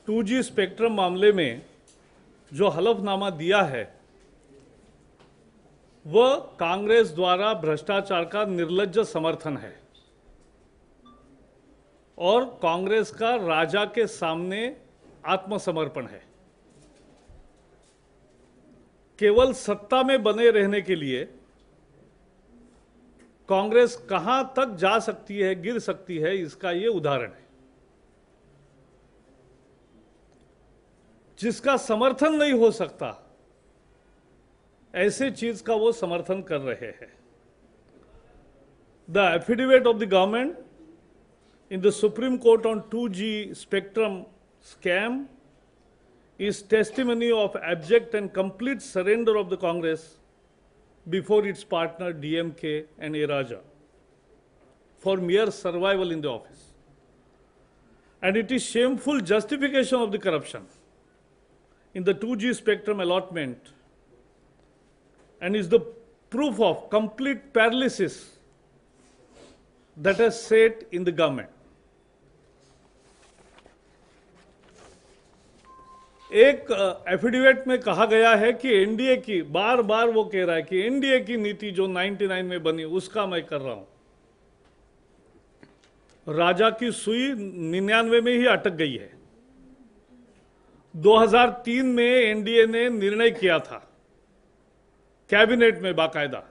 2G spectrum मामले में जो हलफनामा दिया है वह कांग्रेस द्वारा भ्रष्टाचार का निर्लज्ज समर्थन है और कांग्रेस का राजा के सामने आत्मसमर्पण है। केवल सत्ता में बने रहने के लिए कांग्रेस कहां तक जा सकती है, गिर सकती है, इसका यह उदाहरण है। जिसका समर्थन नहीं हो सकता ऐसे चीज का वो समर्थन कर रहे हैं। The affidavit of the government in the Supreme Court on 2G spectrum scam is testimony of abject and complete surrender of the Congress before its partner DMK and Raja for mere survival in the office. And it is shameful justification of the corruption in the 2G spectrum allotment and is the proof of complete paralysis that has set in the government. एक affidavit में कहा गया है कि NDA की, बार बार वो कह रहा है कि एनडीए की नीति जो 99 में बनी उसका मैं कर रहा हूं। राजा की सुई 99 में ही अटक गई है। 2003 में एनडीए ने निर्णय किया था कैबिनेट में बाकायदा,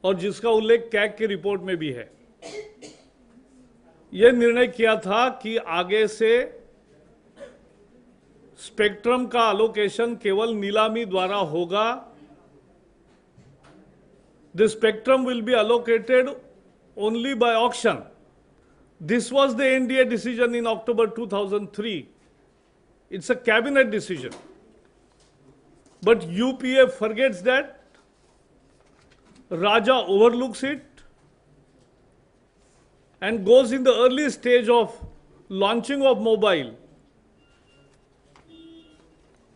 और जिसका उल्लेख कैग की रिपोर्ट में भी है। यह निर्णय किया था कि आगे से स्पेक्ट्रम का अलोकेशन केवल नीलामी द्वारा होगा। The spectrum will be allocated only by auction. This was the NDA decision in October 2003. It's a cabinet decision. But UPA forgets that. Raja overlooks it and goes in the early stage of launching of mobile.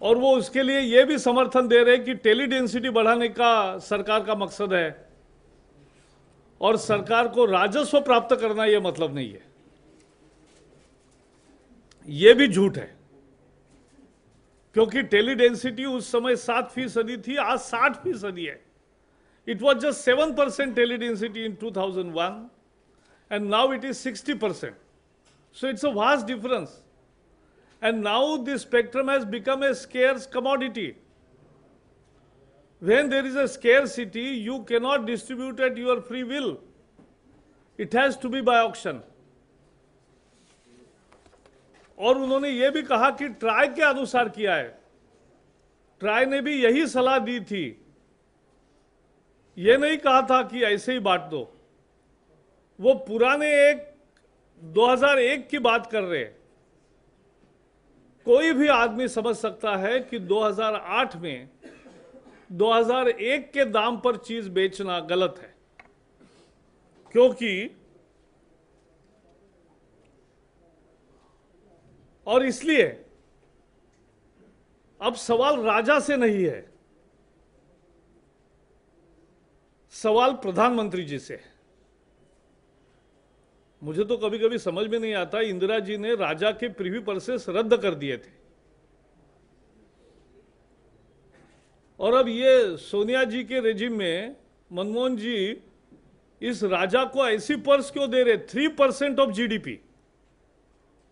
और वो उसके लिए ये भी समर्थन दे रहे हैं कि टेली डेंसिटी बढ़ाने का सरकार का मकसद है और सरकार को राजस्व प्राप्त करना यह मतलब नहीं है। यह भी झूठ है, क्योंकि टेली डेंसिटी उस समय 7% थी, आज 60% है। It was just 7% teledensity in 2001 and now it is 60%. So it's a vast difference. And now this spectrum has become a scarce commodity. When there is a scarcity, you cannot distribute at your free will. It has to be by auction. और उन्होंने ये भी कहा कि try के अनुसार किया है। ट्राई ने भी यही सलाह दी थी, ये नहीं कहा था कि ऐसे ही बांट दो। वो पुराने 2001 की बात कर रहे हैं। कोई भी आदमी समझ सकता है कि 2008 में 2001 के दाम पर चीज बेचना गलत है, क्योंकि और इसलिए अब सवाल राजा से नहीं है, सवाल प्रधानमंत्री जी से है। मुझे तो कभी कभी समझ में नहीं आता, इंदिरा जी ने राजा के प्रीवी पर्सेस रद्द कर दिए थे और अब ये सोनिया जी के रेजिम में मनमोहन जी इस राजा को ऐसी पर्स क्यों दे रहे? 3% of GDP,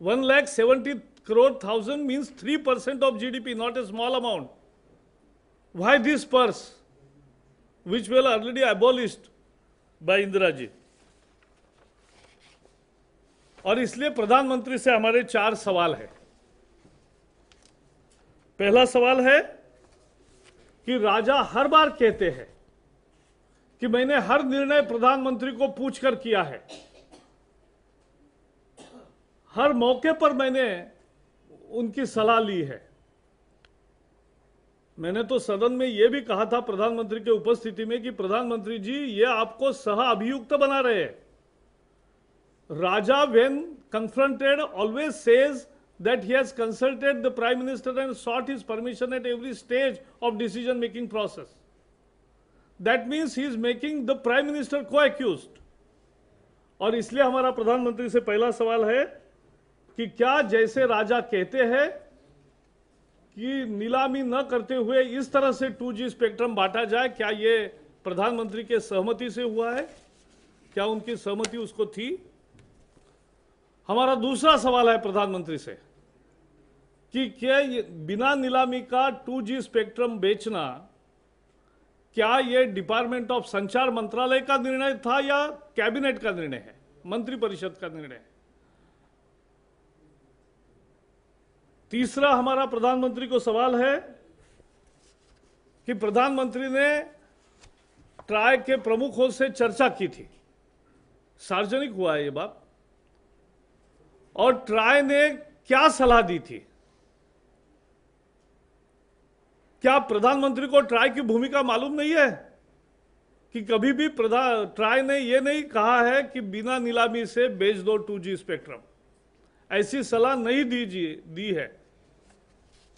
1,70 crore means 3% of GDP, not a small amount. Why this purse which were already abolished by Indira ji? और इसलिए प्रधानमंत्री से हमारे 4 सवाल है। पहला सवाल है कि राजा हर बार कहते हैं कि मैंने हर निर्णय प्रधानमंत्री को पूछकर किया है, हर मौके पर मैंने उनकी सलाह ली है। मैंने तो सदन में यह भी कहा था प्रधानमंत्री के उपस्थिति में कि प्रधानमंत्री जी ये आपको सह अभियुक्त बना रहे हैं। Raja, when confronted, always says that he has consulted the Prime Minister and sought his permission at every stage of decision-making process. That means he is making the Prime Minister co-accused. और इसलिए हमारा प्रधानमंत्री से पहला सवाल है कि क्या जैसे राजा कहते हैं कि नीलामी न करते हुए इस तरह से 2G स्पेक्ट्रम बांटा जाए, क्या ये प्रधानमंत्री के सहमति से हुआ है? क्या उनकी सहमति उसको थी? हमारा दूसरा सवाल है प्रधानमंत्री से कि क्या बिना नीलामी का 2G स्पेक्ट्रम बेचना, क्या यह डिपार्टमेंट ऑफ संचार मंत्रालय का निर्णय था या कैबिनेट का निर्णय है, मंत्रिपरिषद का निर्णय है? तीसरा हमारा प्रधानमंत्री को सवाल है कि प्रधानमंत्री ने ट्राई के प्रमुखों से चर्चा की थी, सार्वजनिक हुआ है ये बात, और ट्राई ने क्या सलाह दी थी? क्या प्रधानमंत्री को ट्राई की भूमिका मालूम नहीं है कि कभी भी ट्राई ने यह नहीं कहा है कि बिना नीलामी से बेच दो 2G स्पेक्ट्रम? ऐसी सलाह नहीं दी है।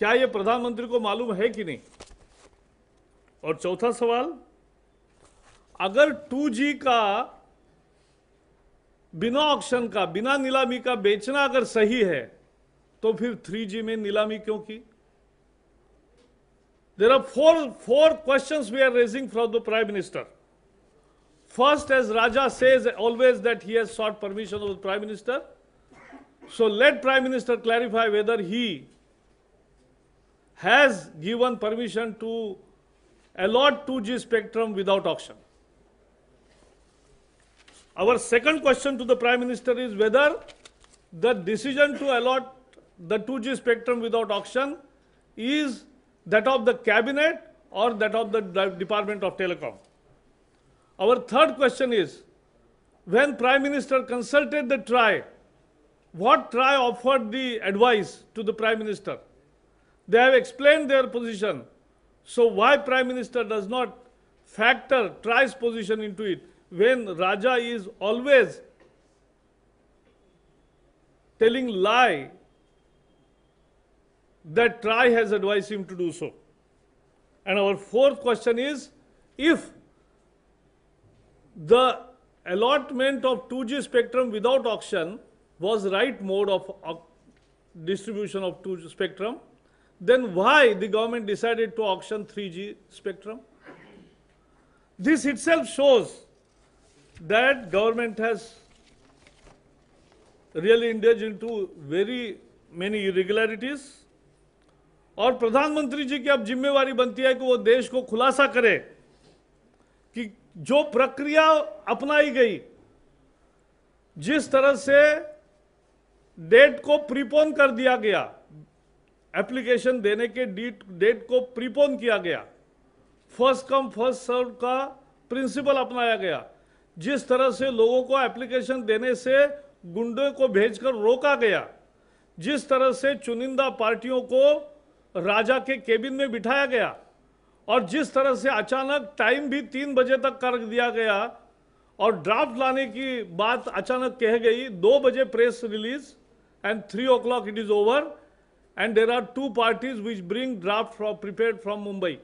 क्या यह प्रधानमंत्री को मालूम है कि नहीं? और चौथा सवाल, अगर 2G का बिना ऑक्शन का, बिना नीलामी का बेचना अगर सही है, तो फिर 3G में नीलामी क्यों की? There are four questions we are raising from the Prime Minister. First, as Raja says always that he has sought permission of the Prime Minister. So let Prime Minister clarify whether he has given permission to allot 2G spectrum without auction. Our second question to the Prime Minister is whether the decision to allot the 2G spectrum without auction is that of the cabinet or that of the Department of Telecom. Our third question is, when Prime Minister consulted the TRAI, what TRAI offered the advice to the Prime Minister? They have explained their position. So why Prime Minister does not factor TRAI's position into it when Raja is always telling lie that TRAI has advised him to do so? And our fourth question is, if the allotment of 2G spectrum without auction was right mode of distribution of 2G spectrum, then why the government decided to auction 3G spectrum? This itself shows that government has really indulged into very many irregularities. और प्रधानमंत्री जी की अब जिम्मेवारी बनती है कि वो देश को खुलासा करे कि जो प्रक्रिया अपनाई गई, जिस तरह से डेट को प्रीपोन कर दिया गया, एप्लीकेशन देने के डेट को प्रीपोन किया गया, फर्स्ट कम फर्स्ट सर्व का प्रिंसिपल अपनाया गया, जिस तरह से लोगों को एप्लीकेशन देने से गुंडों को भेजकर रोका गया, जिस तरह से चुनिंदा पार्टियों को राजा के केबिन में बिठाया गया, और जिस तरह से अचानक टाइम भी 3 बजे तक कर दिया गया और ड्राफ्ट लाने की बात अचानक कह गई, 2 बजे press release and 3 o'clock it is over and there are 2 parties which bring draft prepared from Mumbai.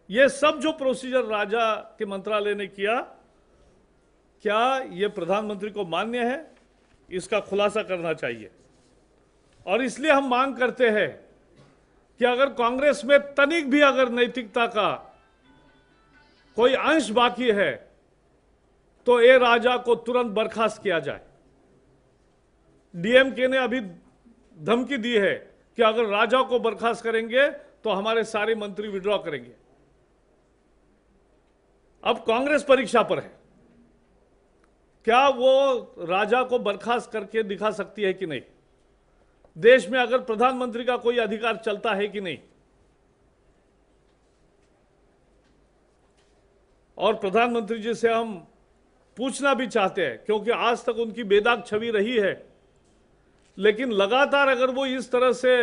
ये सब जो प्रोसीजर राजा के मंत्रालय ने किया, क्या यह प्रधानमंत्री को मान्य है? इसका खुलासा करना चाहिए। और इसलिए हम मांग करते हैं कि अगर कांग्रेस में तनिक भी अगर नैतिकता का कोई अंश बाकी है, तो ए राजा को तुरंत बर्खास्त किया जाए। डीएमके ने अभी धमकी दी है कि अगर राजा को बर्खास्त करेंगे तो हमारे सारे मंत्री विड्रॉ करेंगे। अब कांग्रेस परीक्षा पर है, क्या वो राजा को बर्खास्त करके दिखा सकती है कि नहीं? देश में अगर प्रधानमंत्री का कोई अधिकार चलता है कि नहीं? और प्रधानमंत्री जी से हम पूछना भी चाहते हैं, क्योंकि आज तक उनकी बेदाग छवि रही है, लेकिन लगातार अगर वो इस तरह से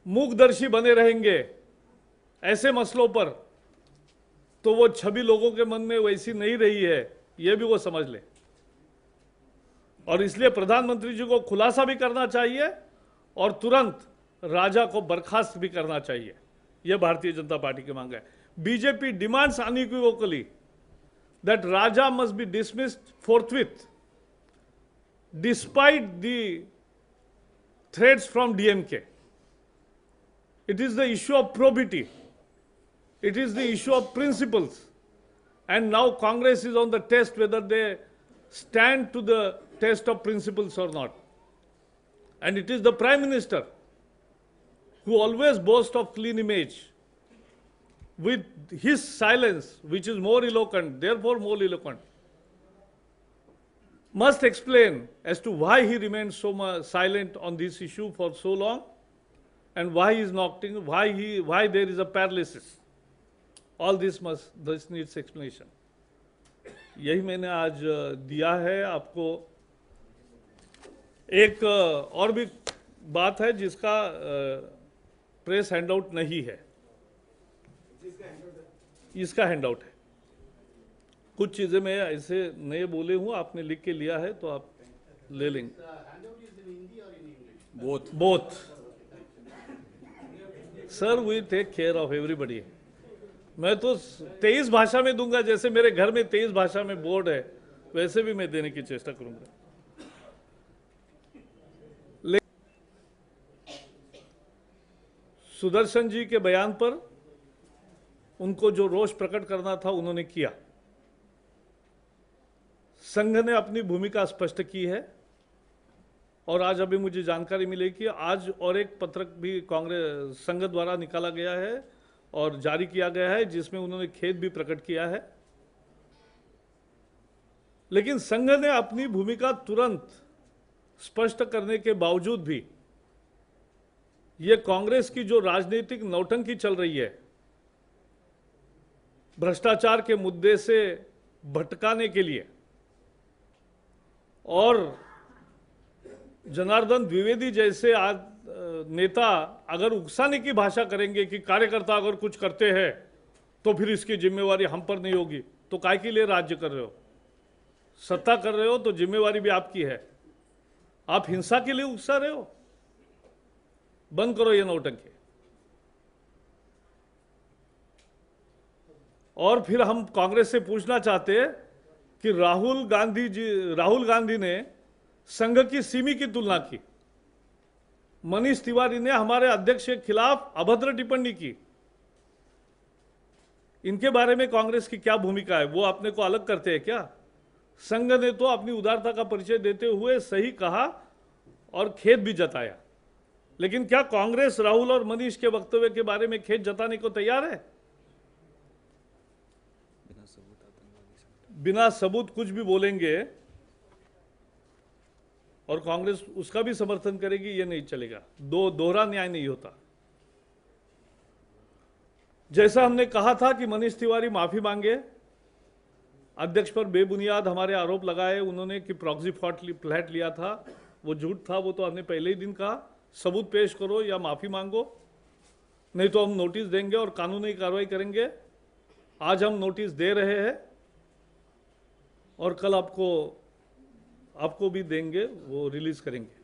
मूकदर्शी बने रहेंगे ऐसे मसलों पर, तो वो छवि लोगों के मन में वैसी नहीं रही है, ये भी वो समझ ले। और इसलिए प्रधानमंत्री जी को खुलासा भी करना चाहिए और तुरंत राजा को बर्खास्त भी करना चाहिए। यह भारतीय जनता पार्टी की मांग है। BJP demands unequivocally that Raja must be dismissed forthwith, despite the threats from DMK. It is the issue of probity. It is the issue of principles. And now Congress is on the test whether they stand to the test of principles or not. And it is the Prime Minister who always boasts of clean image, with his silence, which is more eloquent, therefore more eloquent, must explain as to why he remains so much silent on this issue for so long, and why he is nocting, why there is a paralysis. All this needs explanation. यही मैंने आज दिया है आपको। एक और भी बात है जिसका प्रेस हैंडआउट नहीं है, इसका हैंडआउट है। कुछ चीजें मैं ऐसे नए बोले हूं, आपने लिख के लिया है तो आप ले लेंगे। Both sir, we take care of everybody. मैं तो 23 भाषा में दूंगा, जैसे मेरे घर में 23 भाषा में बोर्ड है, वैसे भी मैं देने की चेष्टा करूंगा। सुदर्शन जी के बयान पर उनको जो रोष प्रकट करना था उन्होंने किया। संघ ने अपनी भूमिका स्पष्ट की है, और आज अभी मुझे जानकारी मिली कि आज और एक पत्रक भी कांग्रेस संघ द्वारा निकाला गया है और जारी किया गया है, जिसमें उन्होंने खेद भी प्रकट किया है। लेकिन संघ ने अपनी भूमिका तुरंत स्पष्ट करने के बावजूद भी ये कांग्रेस की जो राजनीतिक नौटंकी चल रही है, भ्रष्टाचार के मुद्दे से भटकाने के लिए, और जनार्दन द्विवेदी जैसे आज नेता अगर उकसाने की भाषा करेंगे कि कार्यकर्ता अगर कुछ करते हैं तो फिर इसकी जिम्मेवारी हम पर नहीं होगी, तो काय के लिए राज्य कर रहे हो? सत्ता कर रहे हो तो जिम्मेवारी भी आपकी है। आप हिंसा के लिए उकसा रहे हो, बंद करो ये नौटंकी। और फिर हम कांग्रेस से पूछना चाहते हैं कि राहुल गांधी ने संघ की सीमी की तुलना की, मनीष तिवारी ने हमारे अध्यक्ष के खिलाफ अभद्र टिप्पणी की। इनके बारे में कांग्रेस की क्या भूमिका है, वो अपने को अलग करते हैं क्या? संघ ने तो अपनी उदारता का परिचय देते हुए सही कहा और खेद भी जताया, लेकिन क्या कांग्रेस राहुल और मनीष के वक्तव्य के बारे में खेद जताने को तैयार है? बिना सबूत कुछ भी बोलेंगे और कांग्रेस उसका भी समर्थन करेगी, ये नहीं चलेगा। दोहरा न्याय नहीं होता। जैसा हमने कहा था कि मनीष तिवारी माफी मांगे, अध्यक्ष पर बेबुनियाद हमारे आरोप लगाए उन्होंने कि प्रॉक्सी फ्लैट लिया था, वो झूठ था, वो तो हमने पहले ही दिन कहा। सबूत पेश करो या माफी मांगो, नहीं तो हम नोटिस देंगे और कानूनी कार्रवाई करेंगे। आज हम नोटिस दे रहे हैं और कल आपको भी देंगे, वो रिलीज करेंगे।